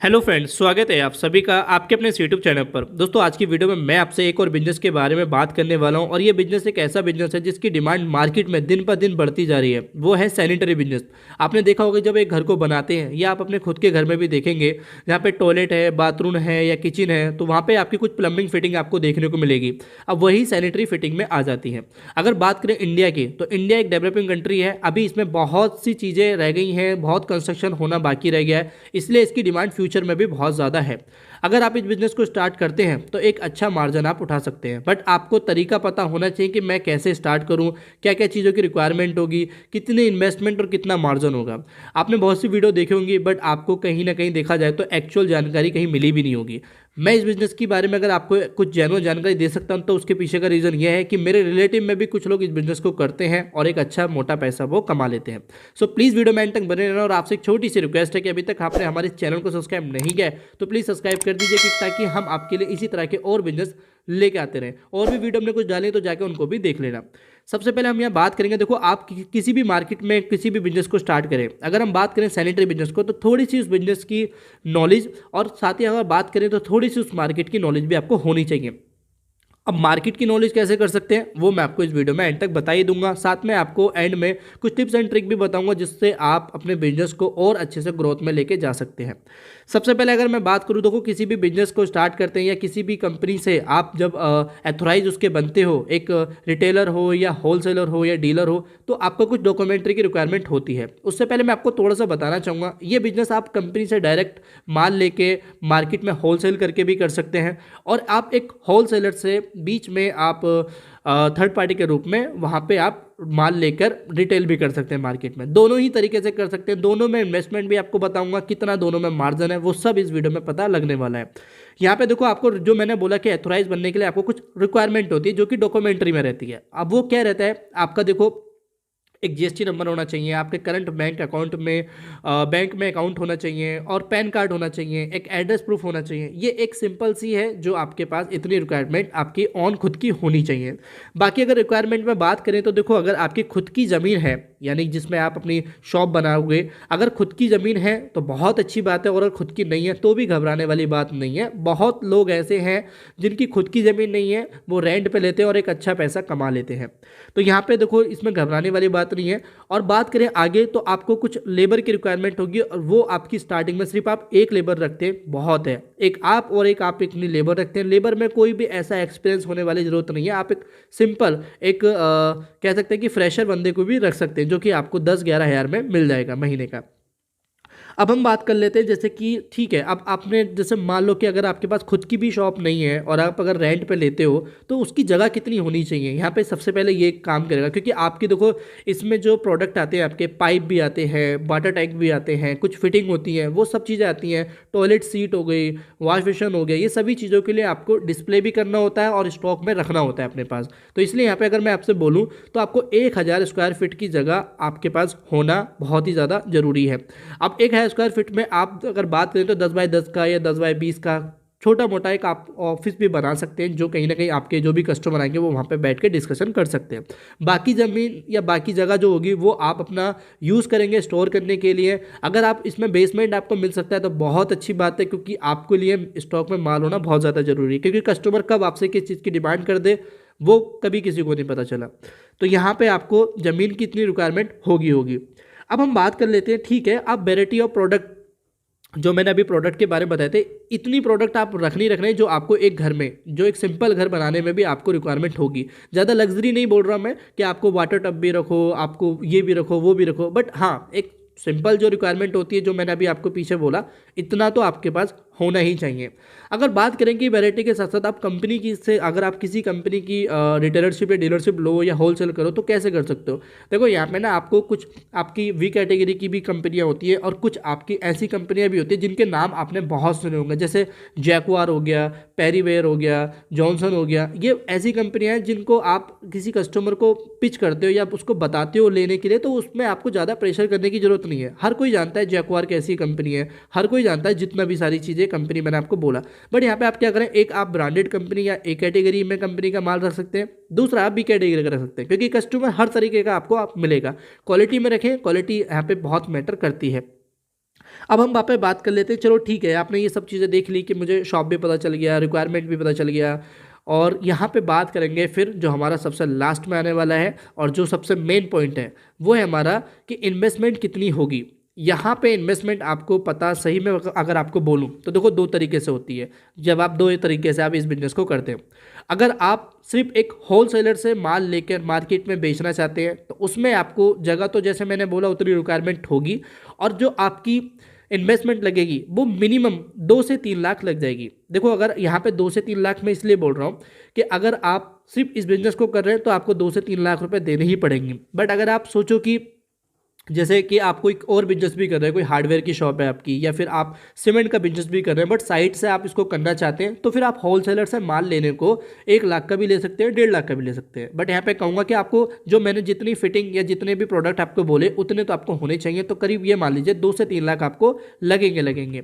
Hello friends, स्वागत है आप सभी का आपके अपने यूट्यूब चैनल पर। दोस्तों, आज की वीडियो में मैं आपसे एक और बिजनेस के बारे में बात करने वाला हूं और ये बिजनेस एक ऐसा बिजनेस है जिसकी डिमांड मार्केट में दिन पर दिन बढ़ती जा रही है। वो है सैनिटरी बिजनेस। आपने देखा होगा जब एक घर को बनाते हैं या आप अपने खुद के घर में भी देखेंगे, जहाँ पे टॉयलेट है, बाथरूम है या किचन है, तो वहाँ पर आपकी कुछ प्लम्बिंग फिटिंग आपको देखने को मिलेगी। अब वही सैनिटरी फिटिंग में आ जाती है। अगर बात करें इंडिया की, तो इंडिया एक डेवलपिंग कंट्री है। अभी इसमें बहुत सी चीज़ें रह गई हैं, बहुत कंस्ट्रक्शन होना बाकी रह गया है, इसलिए इसकी डिमांड फ्यूचर में भी बहुत ज़्यादा है। अगर आप इस बिजनेस को स्टार्ट करते हैं तो एक अच्छा मार्जिन आप उठा सकते हैं, बट आपको तरीका पता होना चाहिए कि मैं कैसे स्टार्ट करूं, क्या क्या चीज़ों की रिक्वायरमेंट होगी, कितनी इन्वेस्टमेंट और कितना मार्जिन होगा। आपने बहुत सी वीडियो देखी होंगी, बट आपको कहीं ना कहीं देखा जाए तो एक्चुअल जानकारी कहीं मिली भी नहीं होगी। मैं इस बिज़नेस के बारे में अगर आपको कुछ जेन्युइन जानकारी दे सकता हूं तो उसके पीछे का रीज़न यह है कि मेरे रिलेटिव में भी कुछ लोग इस बिज़नेस को करते हैं और एक अच्छा मोटा पैसा वो कमा लेते हैं। सो प्लीज़ वीडियो में एंड तक बने रहना। और आपसे एक छोटी सी रिक्वेस्ट है कि अभी तक आपने हमारे चैनल को सब्सक्राइब नहीं किया है तो प्लीज़ सब्सक्राइब कर दीजिए, ताकि हम आपके लिए इसी तरह के और बिजनेस लेके आते रहें। और भी वीडियो हमने कुछ डाले तो जाके उनको भी देख लेना। सबसे पहले हम यहाँ बात करेंगे, देखो आप किसी भी मार्केट में किसी भी बिजनेस को स्टार्ट करें, अगर हम बात करें सैनिटरी बिजनेस को, तो थोड़ी सी उस बिजनेस की नॉलेज और साथ ही अगर बात करें तो थोड़ी सी उस मार्केट की नॉलेज भी आपको होनी चाहिए। अब मार्केट की नॉलेज कैसे कर सकते हैं वो मैं आपको इस वीडियो में एंड तक बता ही दूंगा। साथ में आपको एंड में कुछ टिप्स एंड ट्रिक भी बताऊंगा जिससे आप अपने बिजनेस को और अच्छे से ग्रोथ में लेके जा सकते हैं। सबसे पहले अगर मैं बात करूं, देखो किसी भी बिजनेस को स्टार्ट करते हैं या किसी भी कंपनी से आप जब एथोराइज उसके बनते हो, एक रिटेलर हो या होलसेलर हो या डीलर हो, तो आपको कुछ डॉक्यूमेंट्री की रिक्वायरमेंट होती है। उससे पहले मैं आपको थोड़ा सा बताना चाहूँगा, ये बिजनेस आप कंपनी से डायरेक्ट माल लेके मार्केट में होलसेल करके भी कर सकते हैं, और आप एक होलसेलर से बीच में आप थर्ड पार्टी के रूप में वहाँ पे आप माल लेकर रिटेल भी कर सकते हैं मार्केट में। दोनों ही तरीके से कर सकते हैं। दोनों में इन्वेस्टमेंट भी आपको बताऊंगा, कितना दोनों में मार्जिन है वो सब इस वीडियो में पता लगने वाला है। यहाँ पे देखो, आपको जो मैंने बोला कि एथोराइज बनने के लिए आपको कुछ रिक्वायरमेंट होती है जो कि डॉक्यूमेंट्री में रहती है। अब वो क्या रहता है, आपका देखो एक जीएसटी नंबर होना चाहिए, आपके करंट बैंक अकाउंट में बैंक में अकाउंट होना चाहिए, और पैन कार्ड होना चाहिए, एक एड्रेस प्रूफ होना चाहिए। ये एक सिंपल सी है जो आपके पास इतनी रिक्वायरमेंट आपकी ऑन खुद की होनी चाहिए। बाकी अगर रिक्वायरमेंट में बात करें तो देखो, अगर आपकी खुद की ज़मीन है, यानी जिसमें आप अपनी शॉप बनाओगे, अगर खुद की ज़मीन है तो बहुत अच्छी बात है, और अगर खुद की नहीं है तो भी घबराने वाली बात नहीं है। बहुत लोग ऐसे हैं जिनकी खुद की ज़मीन नहीं है, वो रेंट पे लेते हैं और एक अच्छा पैसा कमा लेते हैं। तो यहाँ पे देखो, इसमें घबराने वाली बात नहीं है। और बात करें आगे, तो आपको कुछ लेबर की रिक्वायरमेंट होगी, और वो आपकी स्टार्टिंग में सिर्फ आप एक लेबर रखते हैं बहुत है। एक आप और एक आप इतनी लेबर रखते हैं। लेबर में कोई भी ऐसा एक्सपीरियंस होने वाली ज़रूरत नहीं है। आप एक सिंपल एक कह सकते हैं कि फ्रेशर बंदे को भी रख सकते हैं, जो कि आपको 10-11 हज़ार में मिल जाएगा महीने का। अब हम बात कर लेते हैं, जैसे कि ठीक है, अब आपने जैसे मान लो कि अगर आपके पास खुद की भी शॉप नहीं है और आप अगर रेंट पे लेते हो, तो उसकी जगह कितनी होनी चाहिए। यहाँ पे सबसे पहले ये काम करेगा, क्योंकि आपकी देखो इसमें जो प्रोडक्ट आते हैं, आपके पाइप भी आते हैं, वाटर टैंक भी आते हैं, कुछ फिटिंग होती है, वो सब चीज़ें आती हैं। टॉयलेट सीट हो गई, वॉश बेसिन हो गया, ये सभी चीज़ों के लिए आपको डिस्प्ले भी करना होता है और स्टॉक में रखना होता है अपने पास। तो इसलिए यहाँ पे अगर मैं आपसे बोलूँ तो आपको 1000 स्क्वायर फीट की जगह आपके पास होना बहुत ही ज़्यादा ज़रूरी है। अब 1000 स्क्वायर फीट में आप अगर बात करें तो 10x10 का या 10x20 का छोटा मोटा एक आप ऑफिस भी बना सकते हैं, जो कहीं ना कहीं आपके जो भी कस्टमर आएंगे वो वहाँ पे बैठ के डिस्कशन कर सकते हैं। बाकी ज़मीन या बाकी जगह जो होगी वो आप अपना यूज़ करेंगे स्टोर करने के लिए। अगर आप इसमें बेसमेंट आपको मिल सकता है तो बहुत अच्छी बात है, क्योंकि आपके लिए स्टॉक में माल होना बहुत ज़्यादा ज़रूरी है, क्योंकि कस्टमर कब आपसे किस चीज़ की डिमांड कर दे वो कभी किसी को नहीं पता चला। तो यहाँ पर आपको ज़मीन की इतनी रिक्वायरमेंट होगी। अब हम बात कर लेते हैं, ठीक है, अब वेराइटी ऑफ प्रोडक्ट जो मैंने अभी प्रोडक्ट के बारे में बताए थे, इतनी प्रोडक्ट आप रखने जो आपको एक घर में, जो एक सिंपल घर बनाने में भी आपको रिक्वायरमेंट होगी। ज़्यादा लग्जरी नहीं बोल रहा मैं कि आपको वाटर टब भी रखो, आपको ये भी रखो वो भी रखो, बट हाँ, एक सिंपल जो रिक्वायरमेंट होती है जो मैंने अभी आपको पीछे बोला, इतना तो आपके पास होना ही चाहिए। अगर बात करें कि वैरायटी के साथ साथ आप कंपनी की से, अगर आप किसी कंपनी की रिटेलरशिप या डीलरशिप लो या होलसेल करो तो कैसे कर सकते हो। देखो यहाँ पे ना आपको कुछ आपकी वी कैटेगरी की भी कंपनियाँ होती है, और कुछ आपकी ऐसी कंपनियाँ भी होती है जिनके नाम आपने बहुत सुने होंगे, जैसे जैक्वार हो गया, पेरीवेयर हो गया, जॉनसन हो गया। ये ऐसी कंपनियाँ हैं जिनको आप किसी कस्टमर को पिच करते हो या उसको बताते हो लेने के लिए, तो उसमें आपको ज़्यादा प्रेशर करने की जरूरत नहीं है। हर कोई जानता है जैक्वार कैसी कंपनी है, हर कोई जानता है जितना भी सारी चीज़ें कंपनी मैंने आपको बोला। बट यहाँ पे आप क्या करें, एक आप ब्रांडेड कंपनी या ए कैटेगरी में कंपनी का माल रख सकते हैं, दूसरा आप बी कैटेगरी का रख सकते हैं, क्योंकि कस्टमर हर तरीके का आपको आप मिलेगा। क्वालिटी में रखें, क्वालिटी यहाँ पे बहुत मैटर करती है। अब हम वहाँ पे बात कर लेते हैं। चलो ठीक है, आपने ये सब चीज़ें देख ली कि मुझे शॉप भी पता चल गया, रिक्वायरमेंट भी पता चल गया, और यहाँ पे बात करेंगे फिर जो हमारा सबसे लास्ट में आने वाला है और जो सबसे मेन पॉइंट है वो है हमारा कि इन्वेस्टमेंट कितनी होगी। यहाँ पे इन्वेस्टमेंट आपको पता सही में अगर आपको बोलूँ तो देखो दो तरीके से होती है। जब आप दो तरीके से आप इस बिज़नेस को करते हैं, अगर आप सिर्फ एक होलसेलर से माल लेकर मार्केट में बेचना चाहते हैं तो उसमें आपको जगह तो जैसे मैंने बोला उतनी रिक्वायरमेंट होगी, और जो आपकी इन्वेस्टमेंट लगेगी वो मिनिमम 2 से 3 लाख लग जाएगी। देखो अगर यहाँ पे 2 से 3 लाख मैं इसलिए बोल रहा हूँ कि अगर आप सिर्फ इस बिज़नेस को कर रहे हैं तो आपको 2 से 3 लाख रुपए देने ही पड़ेंगे। बट अगर आप सोचो कि जैसे कि आप कोई और बिजनेस भी कर रहे हैं, कोई हार्डवेयर की शॉप है आपकी, या फिर आप सीमेंट का बिजनेस भी कर रहे हैं बट साइड से आप इसको करना चाहते हैं, तो फिर आप होलसेलर से माल लेने को 1 लाख का भी ले सकते हैं, 1.5 लाख का भी ले सकते हैं। बट यहाँ पे कहूँगा कि आपको जो मैंने जितनी फिटिंग या जितने भी प्रोडक्ट आपको बोले उतने तो आपको होने चाहिए। तो करीब ये मान लीजिए 2 से 3 लाख आपको लगेंगे।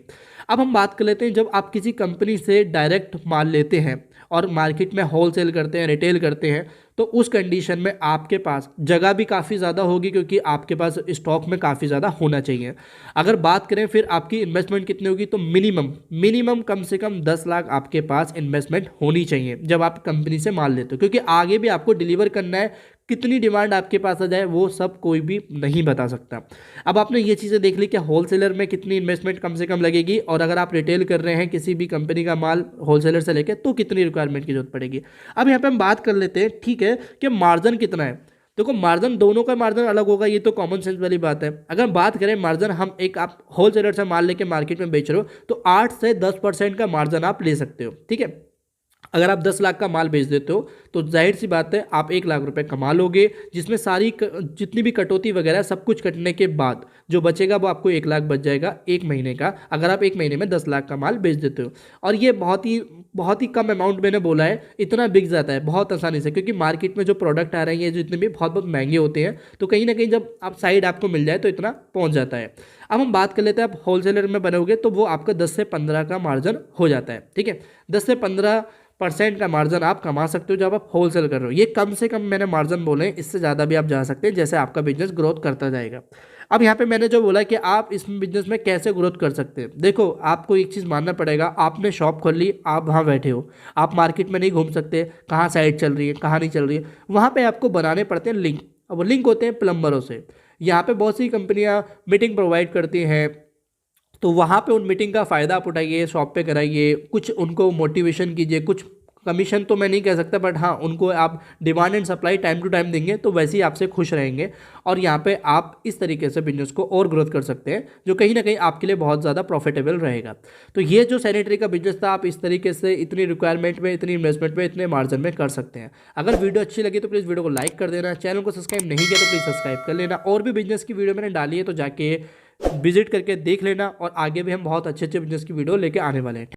अब हम बात कर लेते हैं, जब आप किसी कंपनी से डायरेक्ट माल लेते हैं और मार्केट में होलसेल करते हैं, रिटेल करते हैं, तो उस कंडीशन में आपके पास जगह भी काफ़ी ज़्यादा होगी क्योंकि आपके पास स्टॉक में काफ़ी ज़्यादा होना चाहिए। अगर बात करें फिर आपकी इन्वेस्टमेंट कितनी होगी, तो मिनिमम कम से कम 10 लाख आपके पास इन्वेस्टमेंट होनी चाहिए जब आप कंपनी से माल लेते हो, क्योंकि आगे भी आपको डिलीवर करना है। कितनी डिमांड आपके पास आ जाए वो सब कोई भी नहीं बता सकता। अब आपने ये चीज़ें देख ली कि होलसेलर में कितनी इन्वेस्टमेंट कम से कम लगेगी, और अगर आप रिटेल कर रहे हैं किसी भी कंपनी का माल होलसेलर से लेकर तो कितनी रिक्वायरमेंट की जरूरत पड़ेगी। अब यहाँ पे हम बात कर लेते हैं, ठीक है, कि मार्जिन कितना है। देखो मार्जिन, दोनों का मार्जिन अलग होगा, ये तो कॉमन सेंस वाली बात है। अगर बात करें मार्जिन, हम एक आप होलसेलर से माल लेके मार्केट में बेच रहे हो तो 8 से 10% का मार्जिन आप ले सकते हो, ठीक है। अगर आप 10 लाख का माल बेच देते हो तो जाहिर सी बात है आप 1 लाख रुपए कमा लोगे, जिसमें सारी जितनी भी कटौती वगैरह सब कुछ कटने के बाद जो बचेगा वो आपको 1 लाख बच जाएगा 1 महीने का, अगर आप 1 महीने में 10 लाख का माल बेच देते हो। और ये बहुत ही कम अमाउंट मैंने बोला है, इतना बिक जाता है बहुत आसानी से, क्योंकि मार्केट में जो प्रोडक्ट आ रहे हैं ये जो इतने भी बहुत महंगे होते हैं, तो कहीं ना कहीं जब आप साइड आपको मिल जाए तो इतना पहुंच जाता है। अब हम बात कर लेते हैं, आप होलसेलर में बनोगे तो वो आपका 10 से 15 का मार्जिन हो जाता है, ठीक है। 10 से 15% का मार्जिन आप कमा सकते हो जब आप होलसेल कर रहे हो। ये कम से कम मैंने मार्जिन बोले हैं, इससे ज़्यादा भी आप जा सकते हैं जैसे आपका बिजनेस ग्रोथ करता जाएगा। अब यहाँ पे मैंने जो बोला कि आप इस बिजनेस में कैसे ग्रोथ कर सकते हैं, देखो आपको एक चीज़ मानना पड़ेगा, आपने शॉप खोल ली, आप वहाँ बैठे हो, आप मार्केट में नहीं घूम सकते कहाँ साइड चल रही है कहाँ नहीं चल रही है, वहाँ पर आपको बनाने पड़ते हैं लिंक। अब वो लिंक होते हैं प्लम्बरों से। यहाँ पे बहुत सी कंपनियाँ मीटिंग प्रोवाइड करती हैं, तो वहाँ पे उन मीटिंग का फ़ायदा आप उठाइए, शॉप पे कराइए, कुछ उनको मोटिवेशन कीजिए, कुछ कमीशन तो मैं नहीं कह सकता बट हाँ उनको आप demand and supply time to time देंगे तो वैसे ही आपसे खुश रहेंगे, और यहाँ पे आप इस तरीके से बिजनेस को और ग्रोथ कर सकते हैं जो कहीं ना कहीं आपके लिए बहुत ज़्यादा प्रॉफिटेबल रहेगा। तो ये जो सैनिटरी का बिजनेस था आप इस तरीके से इतनी रिक्वायरमेंट में, इतनी इन्वेस्टमेंट में, इतने मार्जिन में कर सकते हैं। अगर वीडियो अच्छी लगी तो प्लीज़ वीडियो को लाइक कर देना, चैनल को सब्सक्राइब नहीं किया तो प्लीज़ सब्सक्राइब कर लेना, और भी बिजनेस की वीडियो मैंने डाली है तो जाके विजिट करके देख लेना, और आगे भी हम बहुत अच्छे अच्छे बिजनेस की वीडियो लेके आने वाले हैं।